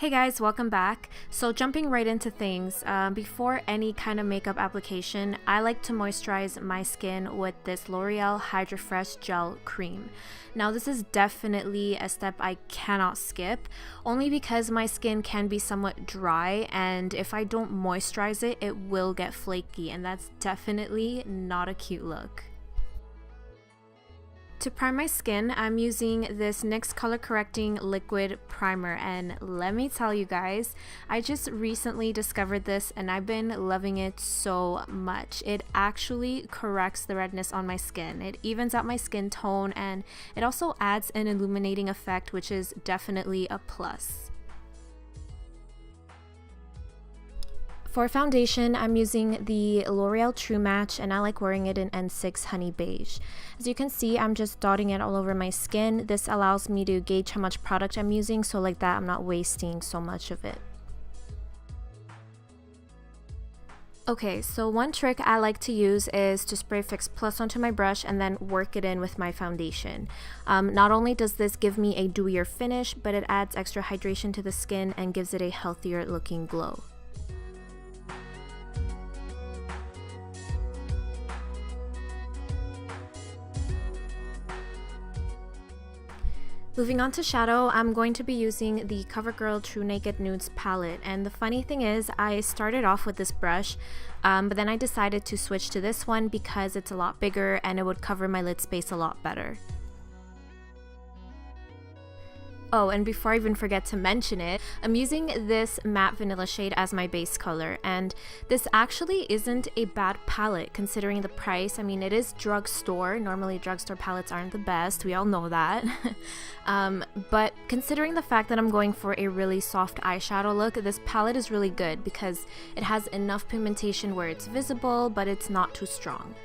Hey guys, welcome back. So jumping right into things, before any kind of makeup application, I like to moisturize my skin with this L'Oreal Hydrafresh Gel Cream. Now this is definitely a step I cannot skip, only because my skin can be somewhat dry, and if I don't moisturize it, it will get flaky, and that's definitely not a cute look. To prime my skin, I'm using this NYX Color Correcting Liquid Primer, and let me tell you guys, I just recently discovered this and I've been loving it so much. It actually corrects the redness on my skin. It evens out my skin tone and it also adds an illuminating effect, which is definitely a plus. For foundation, I'm using the L'Oreal True Match, and I like wearing it in N6 Honey Beige. As you can see, I'm just dotting it all over my skin. This allows me to gauge how much product I'm using, so like that I'm not wasting so much of it. Okay, so one trick I like to use is to spray Fix Plus onto my brush and then work it in with my foundation. Not only does this give me a dewier finish, but it adds extra hydration to the skin and gives it a healthier looking glow. Moving on to shadow, I'm going to be using the Covergirl TruNaked Nudes palette, and the funny thing is I started off with this brush, but then I decided to switch to this one because it's a lot bigger and it would cover my lid space a lot better. Oh, and before I even forget to mention it, I'm using this matte vanilla shade as my base color, and this actually isn't a bad palette considering the price. I mean, it is drugstore. Normally drugstore palettes aren't the best, we all know that. But considering the fact that I'm going for a really soft eyeshadow look, this palette is really good because it has enough pigmentation where it's visible, but it's not too strong.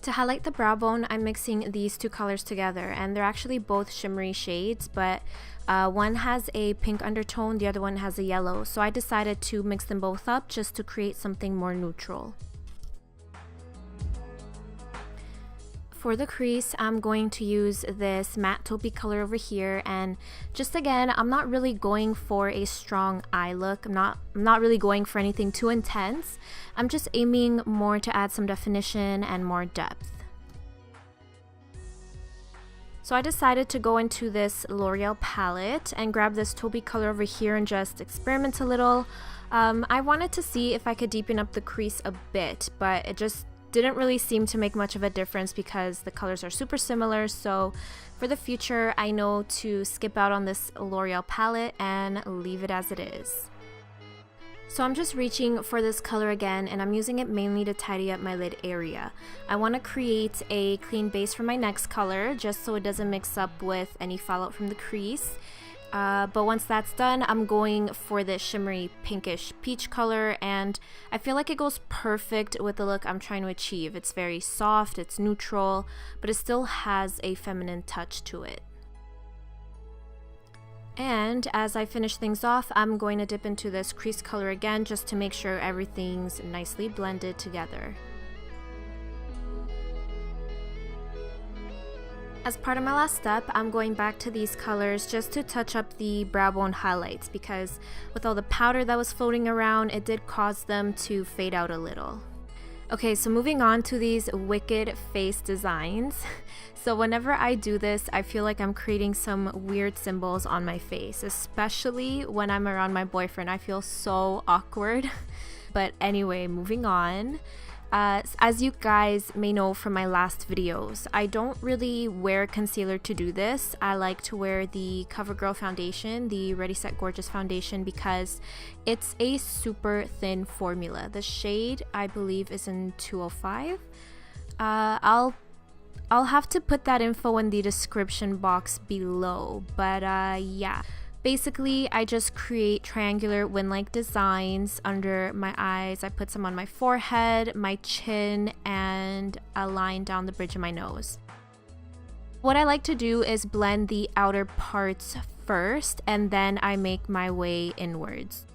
To highlight the brow bone, I'm mixing these two colors together, and they're actually both shimmery shades, but one has a pink undertone, the other one has a yellow, so I decided to mix them both up just to create something more neutral. For the crease, I'm going to use this matte taupey color over here, and just again, I'm not really going for a strong eye look. I'm not really going for anything too intense. I'm just aiming more to add some definition and more depth. So I decided to go into this L'Oreal palette and grab this taupey color over here and just experiment a little. I wanted to see if I could deepen up the crease a bit, but it just didn't really seem to make much of a difference because the colors are super similar. So for the future, I know to skip out on this L'Oreal palette and leave it as it is. So I'm just reaching for this color again, and I'm using it mainly to tidy up my lid area. I want to create a clean base for my next color just so it doesn't mix up with any fallout from the crease. But once that's done, I'm going for this shimmery pinkish peach color, and I feel like it goes perfect with the look I'm trying to achieve. It's very soft, it's neutral, but it still has a feminine touch to it. And as I finish things off, I'm going to dip into this crease color again just to make sure everything's nicely blended together. As part of my last step, I'm going back to these colors just to touch up the brow bone highlights because with all the powder that was floating around, it did cause them to fade out a little. Okay, so moving on to these wicked face designs. So whenever I do this, I feel like I'm creating some weird symbols on my face, especially when I'm around my boyfriend. I feel so awkward. But anyway, moving on. As you guys may know from my last videos, I don't really wear concealer to do this. I like to wear the CoverGirl foundation, the Ready Set Gorgeous foundation, because it's a super thin formula. The shade, I believe, is in 205. I'll have to put that info in the description box below, but yeah. Basically, I just create triangular wing-like designs under my eyes. I put some on my forehead, my chin, and a line down the bridge of my nose. What I like to do is blend the outer parts first, and then I make my way inwards.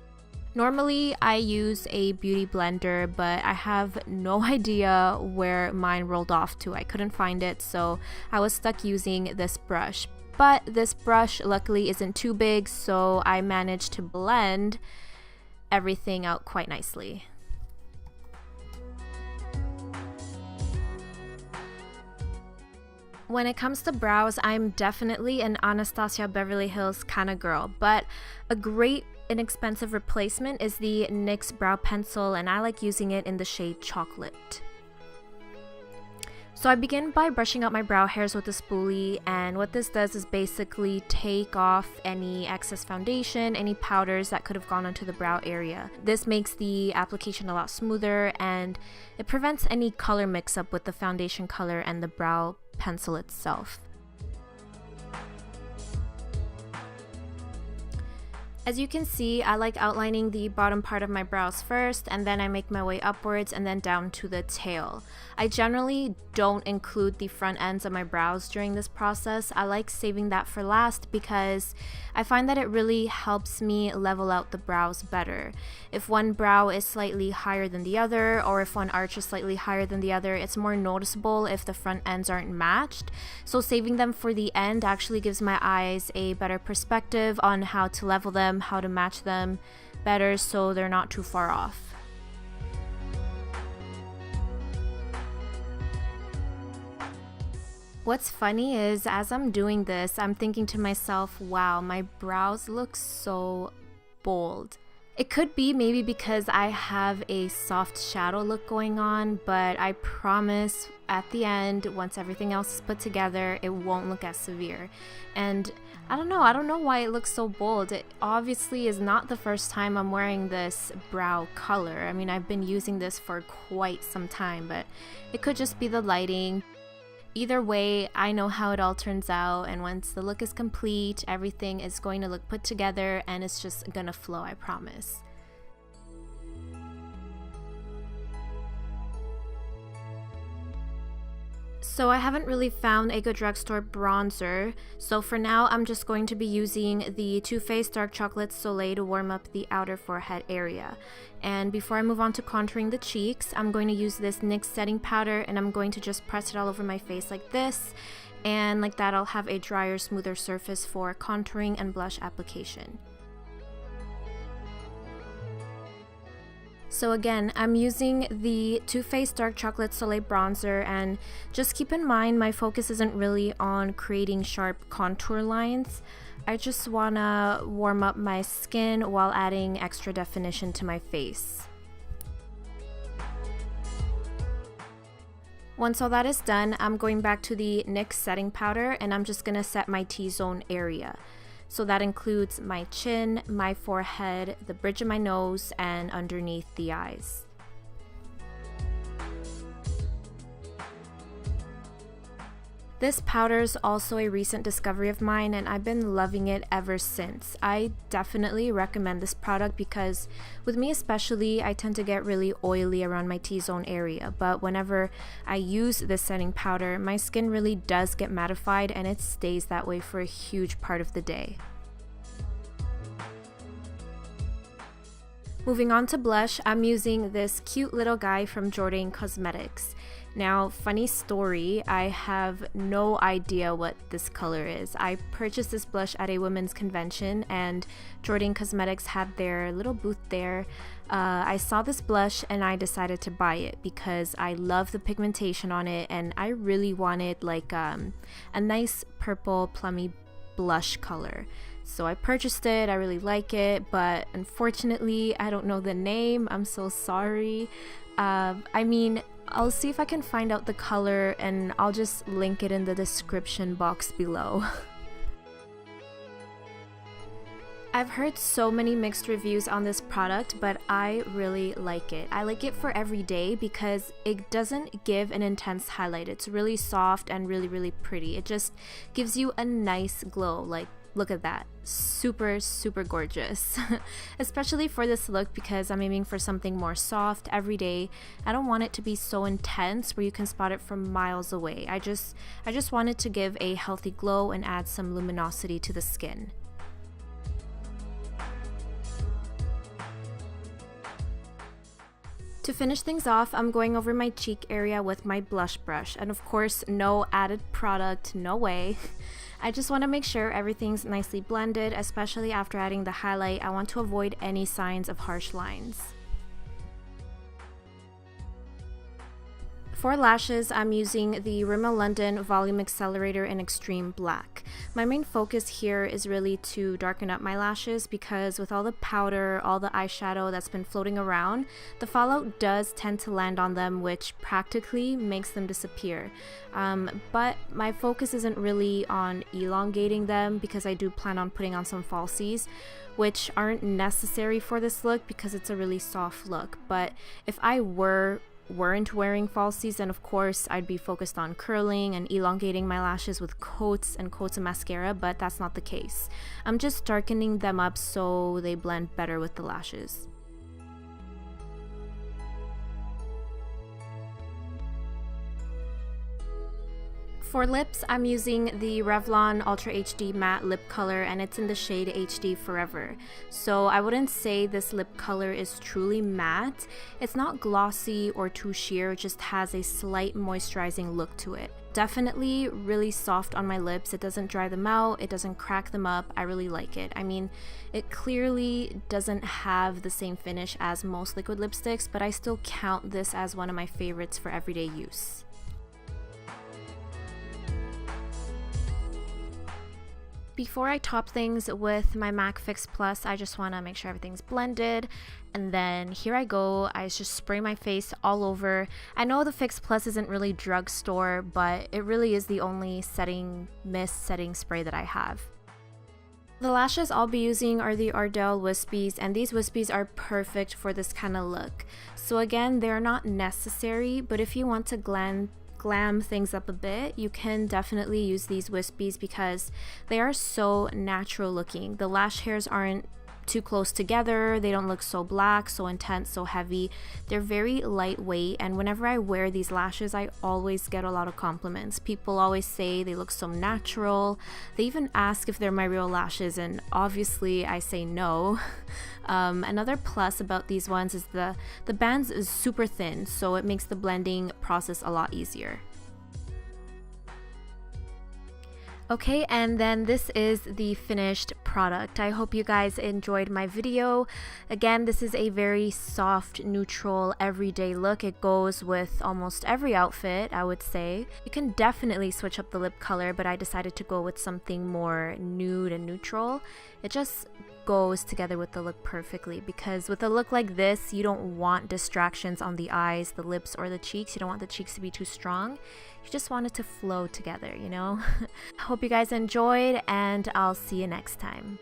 Normally, I use a beauty blender, but I have no idea where mine rolled off to. I couldn't find it, so I was stuck using this brush. but this brush luckily isn't too big, so I managed to blend everything out quite nicely. When it comes to brows, I'm definitely an Anastasia Beverly Hills kind of girl, but a great inexpensive replacement is the NYX brow pencil, and I like using it in the shade Chocolate. So I begin by brushing out my brow hairs with a spoolie, and what this does is basically take off any excess foundation, any powders that could have gone onto the brow area. This makes the application a lot smoother, and it prevents any color mix-up with the foundation color and the brow pencil itself. As you can see, I like outlining the bottom part of my brows first, and then I make my way upwards and then down to the tail. I generally don't include the front ends of my brows during this process. I like saving that for last because I find that it really helps me level out the brows better. If one brow is slightly higher than the other, or if one arch is slightly higher than the other, it's more noticeable if the front ends aren't matched. So saving them for the end actually gives my eyes a better perspective on how to level them, how to match them better so they're not too far off. What's funny is as I'm doing this, I'm thinking to myself, wow, my brows look so bold. It could be maybe because I have a soft shadow look going on, but I promise at the end, once everything else is put together, it won't look as severe. And I don't know why it looks so bold. It obviously is not the first time I'm wearing this brow color. I mean, I've been using this for quite some time, but it could just be the lighting. Either way, I know how it all turns out, and once the look is complete, everything is going to look put together and it's just gonna flow, I promise. So I haven't really found a good drugstore bronzer, so for now I'm just going to be using the Too Faced Dark Chocolate Soleil to warm up the outer forehead area. And before I move on to contouring the cheeks, I'm going to use this NYX setting powder, and I'm going to just press it all over my face like this, and like that I'll have a drier, smoother surface for contouring and blush application. So again, I'm using the Too Faced Dark Chocolate Soleil bronzer, and just keep in mind my focus isn't really on creating sharp contour lines. I just wanna warm up my skin while adding extra definition to my face. Once all that is done, I'm going back to the NYX setting powder, and I'm just gonna set my T-zone area. So that includes my chin, my forehead, the bridge of my nose, and underneath the eyes. This powder is also a recent discovery of mine, and I've been loving it ever since. I definitely recommend this product because with me especially, I tend to get really oily around my T-zone area, but whenever I use this setting powder, my skin really does get mattified, and it stays that way for a huge part of the day. Moving on to blush, I'm using this cute little guy from Jordan Cosmetics. Now, funny story, I have no idea what this color is. I purchased this blush at a women's convention, and Jordan Cosmetics had their little booth there. I saw this blush and I decided to buy it because I love the pigmentation on it, and I really wanted like a nice purple plummy blush color. So I purchased it. I really like it, but unfortunately I don't know the name. I'm so sorry. I mean, I'll see if I can find out the color, and I'll just link it in the description box below. I've heard so many mixed reviews on this product, but I really like it. I like it for every day because it doesn't give an intense highlight. It's really soft and really pretty. It just gives you a nice glow. Like, look at that. Super gorgeous. Especially for this look because I'm aiming for something more soft every day. I don't want it to be so intense where you can spot it from miles away. I just want it to give a healthy glow and add some luminosity to the skin. To finish things off, I'm going over my cheek area with my blush brush, and of course, no added product, no way. I just want to make sure everything's nicely blended, especially after adding the highlight. I want to avoid any signs of harsh lines. For lashes, I'm using the Rimmel London Volume Accelerator in Extreme Black. My main focus here is really to darken up my lashes because with all the powder, all the eyeshadow that's been floating around, the fallout does tend to land on them, which practically makes them disappear. But my focus isn't really on elongating them because I do plan on putting on some falsies, which aren't necessary for this look because it's a really soft look. But if I weren't wearing falsies, then of course I'd be focused on curling and elongating my lashes with coats and coats of mascara, but that's not the case. I'm just darkening them up so they blend better with the lashes. For lips, I'm using the Revlon Ultra HD Matte Lip Color, and it's in the shade HD Forever. So I wouldn't say this lip color is truly matte. It's not glossy or too sheer, it just has a slight moisturizing look to it. Definitely really soft on my lips. It doesn't dry them out, it doesn't crack them up. I really like it. I mean, it clearly doesn't have the same finish as most liquid lipsticks, but I still count this as one of my favorites for everyday use. Before I top things with my MAC Fix Plus, I just want to make sure everything's blended. And then here I go, I just spray my face all over. I know the Fix Plus isn't really drugstore, but it really is the only mist setting spray that I have. The lashes I'll be using are the Ardell Wispies, and these wispies are perfect for this kind of look. So again, they're not necessary, but if you want to glam things up a bit, you can definitely use these wispies because they are so natural looking. The lash hairs aren't too close together, they don't look so black, so intense, so heavy. They're very lightweight, and whenever I wear these lashes, I always get a lot of compliments. People always say they look so natural. They even ask if they're my real lashes, and obviously I say no. Another plus about these ones is the bands is super thin, so it makes the blending process a lot easier. Okay, and then this is the finished product. I hope you guys enjoyed my video. Again, this is a very soft, neutral, everyday look. It goes with almost every outfit, I would say. You can definitely switch up the lip color, but I decided to go with something more nude and neutral. It just goes together with the look perfectly, because with a look like this, you don't want distractions on the eyes, the lips, or the cheeks. You don't want the cheeks to be too strong. You just want it to flow together, you know? I hope you guys enjoyed, and I'll see you next time.